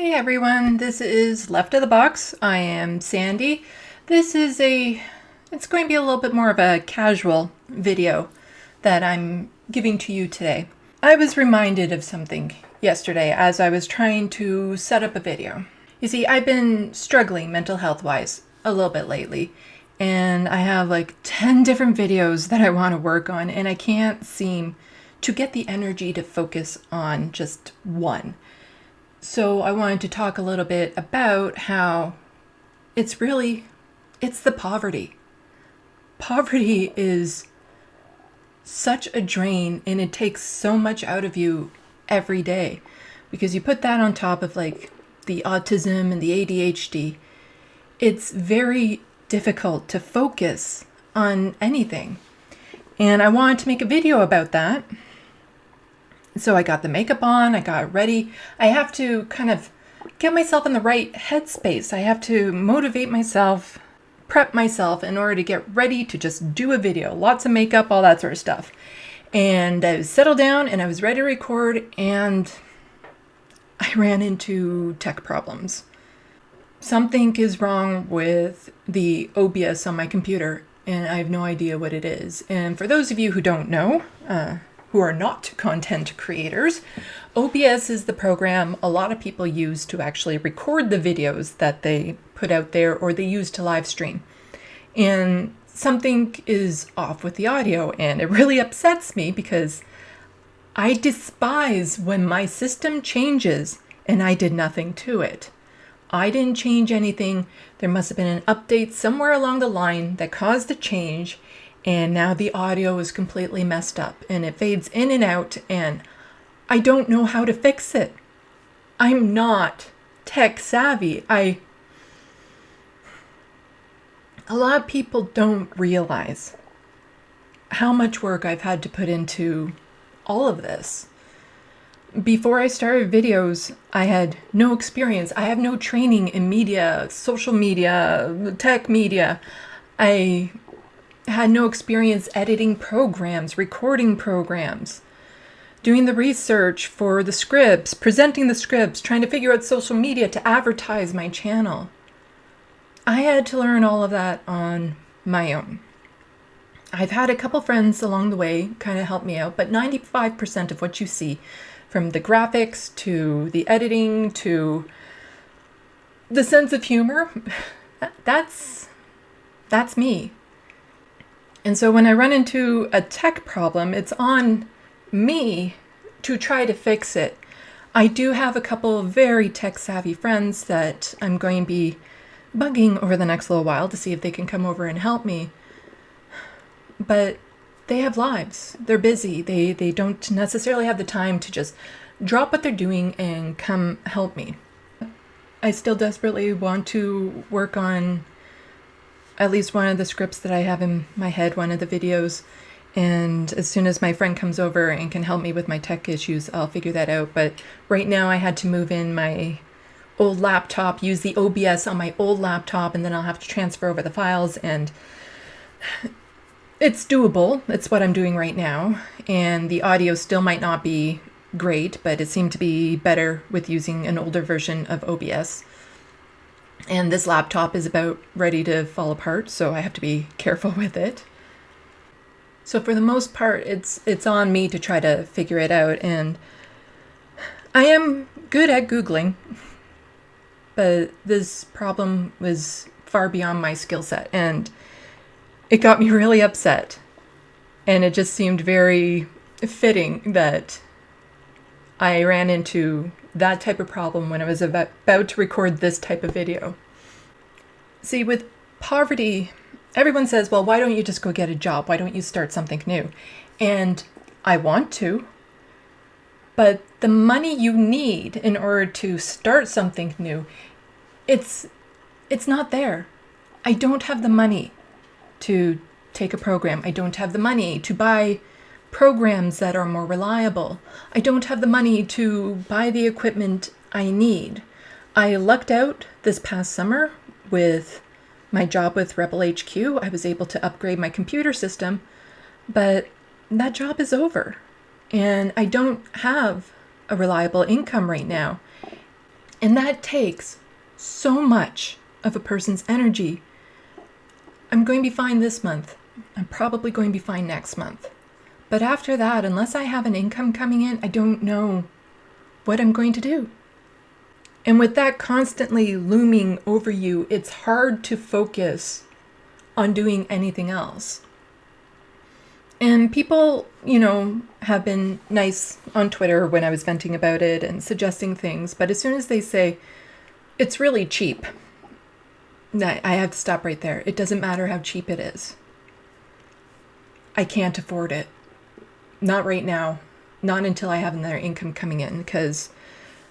Hey everyone, this is Left of the Box. I am Sandy. It's going to be a little bit more of a casual video that I'm giving to you today. I was reminded of something yesterday as I was trying to set up a video. You see, I've been struggling mental health wise a little bit lately, and I have like 10 different videos that I want to work on, and I can't seem to get the energy to focus on just one. So I wanted to talk a little bit about how it's the poverty. Poverty is such a drain, and it takes so much out of you every day, because you put that on top of like the autism and the ADHD. It's very difficult to focus on anything. And I wanted to make a video about that. So I got the makeup on, I got ready. I have to kind of get myself in the right headspace. I have to motivate myself, prep myself in order to get ready to just do a video. Lots of makeup, all that sort of stuff. And I was settled down and I was ready to record, and I ran into tech problems. Something is wrong with the OBS on my computer, and I have no idea what it is. And for those of you who don't know, who are not content creators, OBS is the program a lot of people use to actually record the videos that they put out there or they use to live stream. And something is off with the audio, and it really upsets me because I despise when my system changes and I did nothing to it. I didn't change anything. There must have been an update somewhere along the line that caused a change, and now the audio is completely messed up and it fades in and out, and I don't know how to fix it. I'm not tech savvy. A lot of people don't realize how much work I've had to put into all of this. Before I started videos, I had no experience. I have no training in media, social media, tech media. I had no experience editing programs, recording programs, doing the research for the scripts, presenting the scripts, trying to figure out social media to advertise my channel. I had to learn all of that on my own. I've had a couple friends along the way kind of help me out, but 95% of what you see, from the graphics to the editing to the sense of humor, that's me. And so when I run into a tech problem, it's on me to try to fix it. I do have a couple of very tech-savvy friends that I'm going to be bugging over the next little while to see if they can come over and help me. But they have lives. They're busy. They don't necessarily have the time to just drop what they're doing and come help me. I still desperately want to work on at least one of the scripts that I have in my head, one of the videos. And as soon as my friend comes over and can help me with my tech issues, I'll figure that out. But right now I had to move in my old laptop, use the OBS on my old laptop, and then I'll have to transfer over the files. And it's doable. It's what I'm doing right now. And the audio still might not be great, but it seemed to be better with using an older version of OBS. And this laptop is about ready to fall apart, so I have to be careful with it. So for the most part, it's on me to try to figure it out, and I am good at Googling, but this problem was far beyond my skill set, and it got me really upset. And it just seemed very fitting that I ran into that type of problem when I was about to record this type of video. See, with poverty, everyone says, well, why don't you just go get a job? Why don't you start something new? And I want to, but the money you need in order to start something new, it's not there. I don't have the money to take a program. I don't have the money to buy programs that are more reliable. I don't have the money to buy the equipment I need. I lucked out this past summer with my job with Rebel HQ. I was able to upgrade my computer system, but that job is over and I don't have a reliable income right now. And that takes so much of a person's energy. I'm going to be fine this month. I'm probably going to be fine next month. But after that, unless I have an income coming in, I don't know what I'm going to do. And with that constantly looming over you, it's hard to focus on doing anything else. And people, have been nice on Twitter when I was venting about it and suggesting things. But as soon as they say, it's really cheap, I have to stop right there. It doesn't matter how cheap it is. I can't afford it. Not right now. Not until I have another income coming in. Because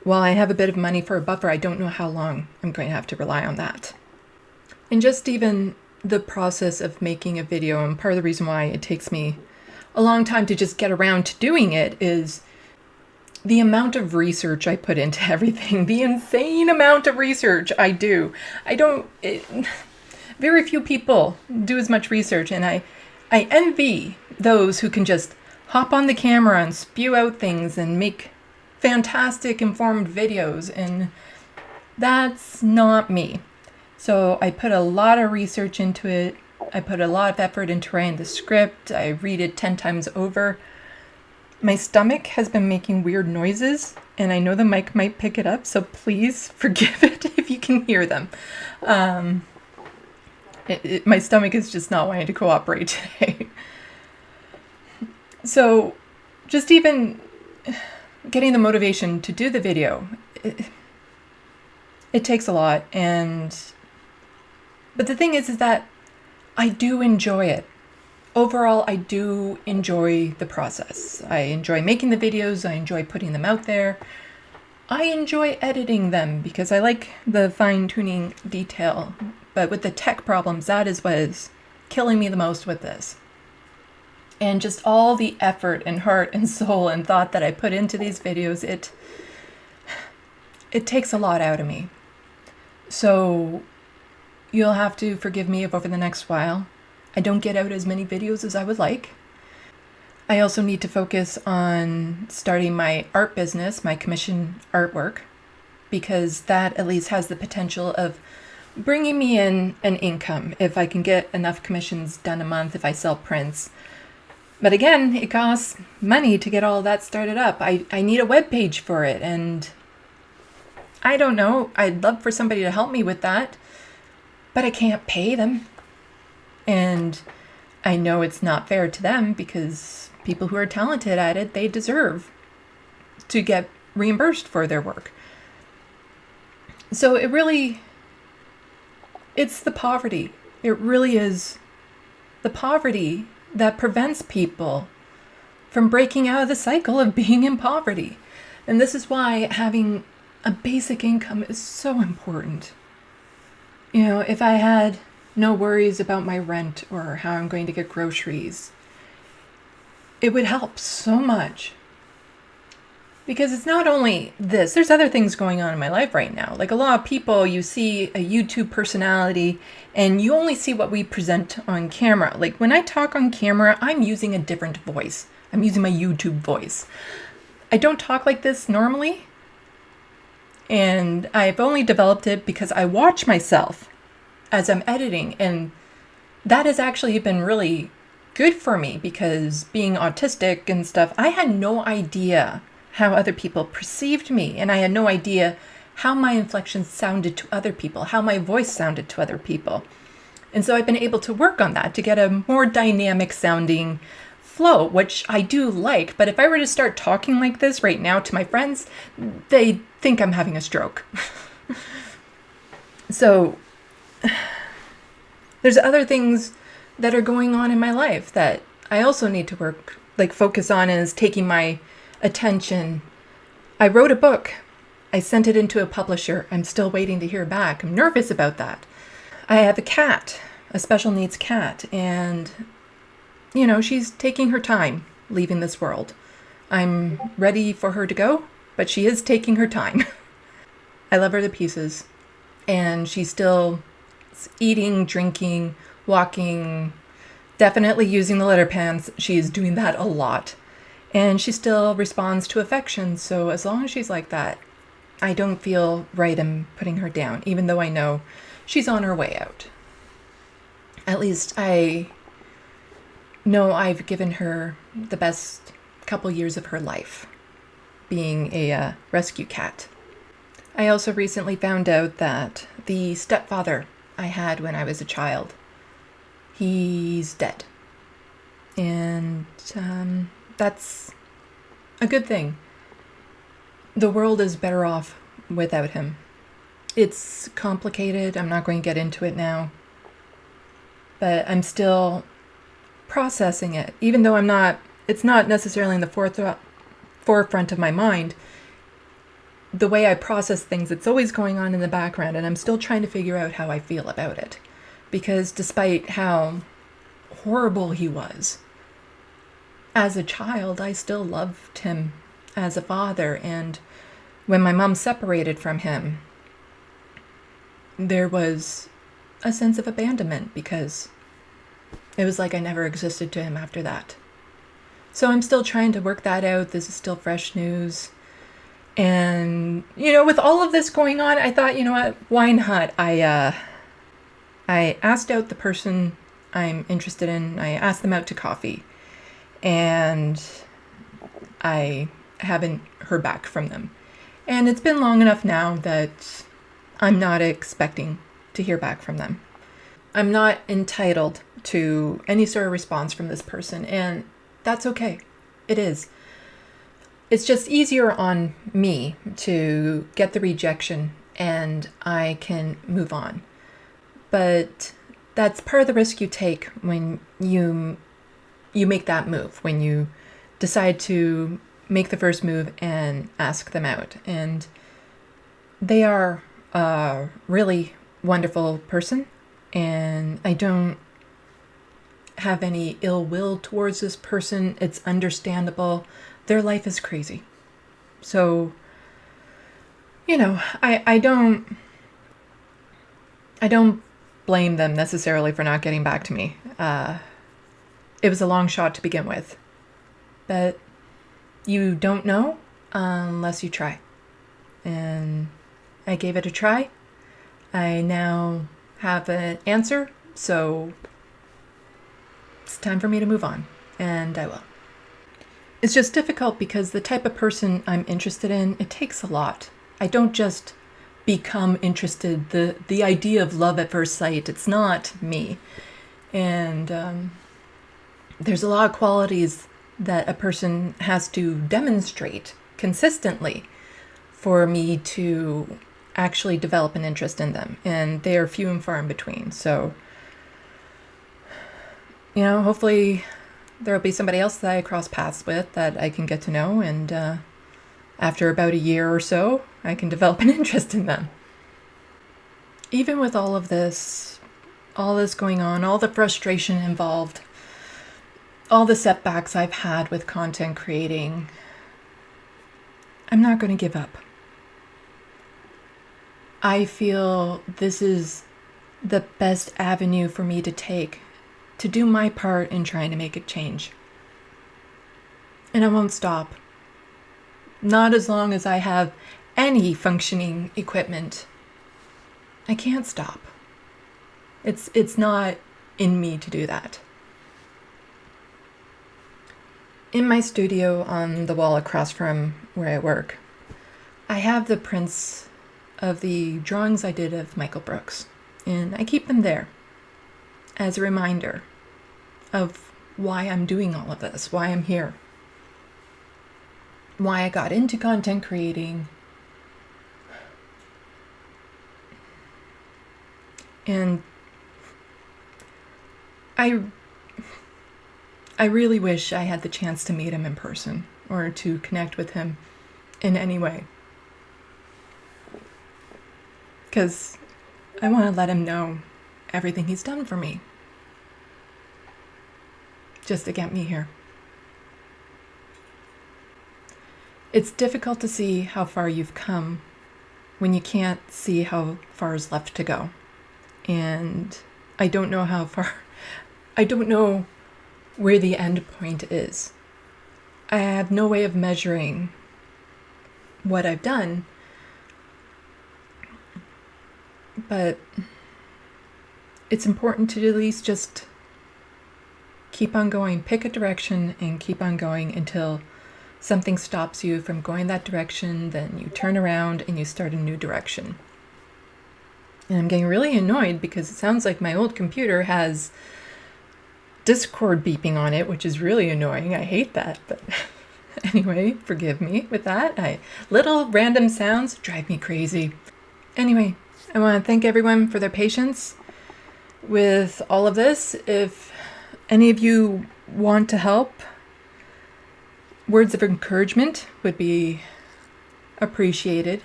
while I have a bit of money for a buffer, I don't know how long I'm going to have to rely on that. And just even the process of making a video, and part of the reason why it takes me a long time to just get around to doing it, is the amount of research I put into everything, the insane amount of research I do. Very few people do as much research, and I envy those who can just hop on the camera and spew out things and make fantastic informed videos, and that's not me. So I put a lot of research into it. I put a lot of effort into writing the script. I read it 10 times over. My stomach has been making weird noises, and I know the mic might pick it up, so please forgive it if you can hear them. My stomach is just not wanting to cooperate today. So just even getting the motivation to do the video, it takes a lot. But the thing is that I do enjoy it. Overall, I do enjoy the process. I enjoy making the videos. I enjoy putting them out there. I enjoy editing them because I like the fine-tuning detail. But with the tech problems, that is what is killing me the most with this. And just all the effort and heart and soul and thought that I put into these videos, it takes a lot out of me. So you'll have to forgive me if over the next while I don't get out as many videos as I would like. I also need to focus on starting my art business, my commission artwork, because that at least has the potential of bringing me in an income if I can get enough commissions done a month if I sell prints. But again, it costs money to get all that started up. I need a web page for it, and I don't know. I'd love for somebody to help me with that, but I can't pay them. And I know it's not fair to them because people who are talented at it, they deserve to get reimbursed for their work. So it's the poverty. It really is the poverty that prevents people from breaking out of the cycle of being in poverty. And this is why having a basic income is so important. If I had no worries about my rent or how I'm going to get groceries, it would help so much. Because it's not only this, there's other things going on in my life right now. Like a lot of people, you see a YouTube personality and you only see what we present on camera. Like when I talk on camera, I'm using a different voice. I'm using my YouTube voice. I don't talk like this normally. And I've only developed it because I watch myself as I'm editing. And that has actually been really good for me because being autistic and stuff, I had no idea how other people perceived me. And I had no idea how my inflections sounded to other people, how my voice sounded to other people. And so I've been able to work on that to get a more dynamic sounding flow, which I do like. But if I were to start talking like this right now to my friends, they think I'm having a stroke. So there's other things that are going on in my life that I also need to focus on, and is taking my attention. I wrote a book. I sent it into a publisher. I'm still waiting to hear back. I'm nervous about that. I have a cat, a special needs cat, and she's taking her time leaving this world. I'm ready for her to go, but she is taking her time. I love her to pieces, and she's still eating, drinking, walking, definitely using the litter pans. She is doing that a lot. And she still responds to affection. So as long as she's like that, I don't feel right in putting her down, even though I know she's on her way out. At least I know I've given her the best couple years of her life, being a rescue cat. I also recently found out that the stepfather I had when I was a child, he's dead. And that's a good thing. The world is better off without him. It's complicated. I'm not going to get into it now. But I'm still processing it, even though it's not necessarily in the forefront of my mind. The way I process things, it's always going on in the background, and I'm still trying to figure out how I feel about it. Because despite how horrible he was, as a child, I still loved him as a father. And when my mom separated from him, there was a sense of abandonment because it was like I never existed to him after that. So I'm still trying to work that out. This is still fresh news. And, with all of this going on, I thought, what, why not? I asked out the person I'm interested in. I asked them out to coffee. And I haven't heard back from them. And it's been long enough now that I'm not expecting to hear back from them. I'm not entitled to any sort of response from this person, and that's okay. It is. It's just easier on me to get the rejection and I can move on. But that's part of the risk you take when you make that move, when you decide to make the first move and ask them out. And they are a really wonderful person, and I don't have any ill will towards this person. It's understandable. Their life is crazy. So, I don't blame them necessarily for not getting back to me. It was a long shot to begin with. But you don't know unless you try. And I gave it a try. I now have an answer, so it's time for me to move on, and I will. It's just difficult because the type of person I'm interested in, it takes a lot. I don't just become interested. The idea of love at first sight, it's not me. And there's a lot of qualities that a person has to demonstrate consistently for me to actually develop an interest in them. And they are few and far in between. So, hopefully there'll be somebody else that I cross paths with that I can get to know. And after about a year or so, I can develop an interest in them. Even with all this going on, all the frustration involved, all the setbacks I've had with content creating, I'm not going to give up. I feel this is the best avenue for me to take to do my part in trying to make a change. And I won't stop. Not as long as I have any functioning equipment. I can't stop. It's not in me to do that. In my studio on the wall across from where I work, I have the prints of the drawings I did of Michael Brooks, and I keep them there as a reminder of why I'm doing all of this, why I'm here, why I got into content creating. And I really wish I had the chance to meet him in person or to connect with him in any way. Because I want to let him know everything he's done for me. Just to get me here. It's difficult to see how far you've come when you can't see how far is left to go. And I don't know how far, I don't know where the end point is. I have no way of measuring what I've done But it's important to at least just keep on going, pick a direction and keep on going until something stops you from going that direction. Then you turn around and you start a new direction. And I'm getting really annoyed because it sounds like my old computer has Discord beeping on it, which is really annoying. I hate that, but anyway, forgive me with that. Little random sounds drive me crazy. Anyway, I want to thank everyone for their patience with all of this. If any of you want to help, words of encouragement would be appreciated.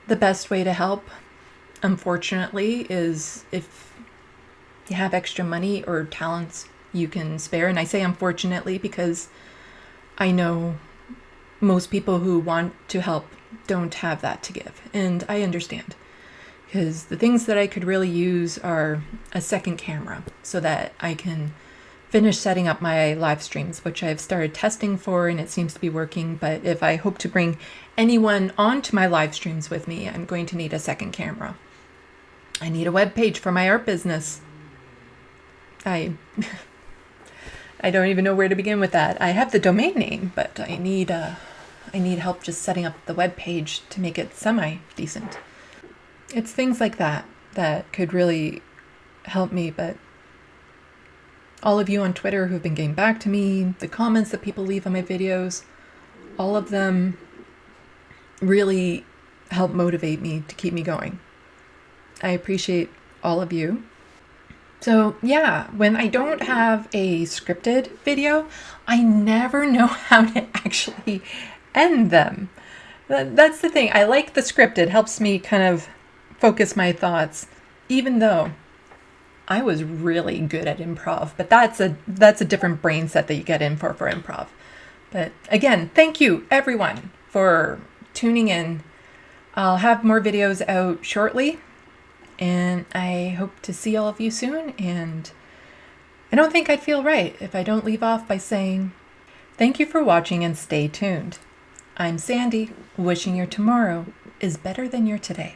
The best way to help, unfortunately, is if you have extra money or talents you can spare. And I say unfortunately because I know most people who want to help don't have that to give. And I understand. Because the things that I could really use are a second camera so that I can finish setting up my live streams, which I've started testing for and it seems to be working. But if I hope to bring anyone onto my live streams with me, I'm going to need a second camera. I need a web page for my art business. I don't even know where to begin with that. I have the domain name, but I need help just setting up the web page to make it semi-decent. It's things like that that could really help me, but all of you on Twitter who've been getting back to me, the comments that people leave on my videos, all of them really help motivate me to keep me going. I appreciate all of you. So yeah, when I don't have a scripted video, I never know how to actually end them. That's the thing. I like the script. It helps me kind of focus my thoughts, even though I was really good at improv, but that's a different brain set that you get in for improv. But again, thank you everyone for tuning in. I'll have more videos out shortly, and I hope to see all of you soon. And I don't think I'd feel right if I don't leave off by saying thank you for watching and stay tuned. I'm Sandy, wishing your tomorrow is better than your today.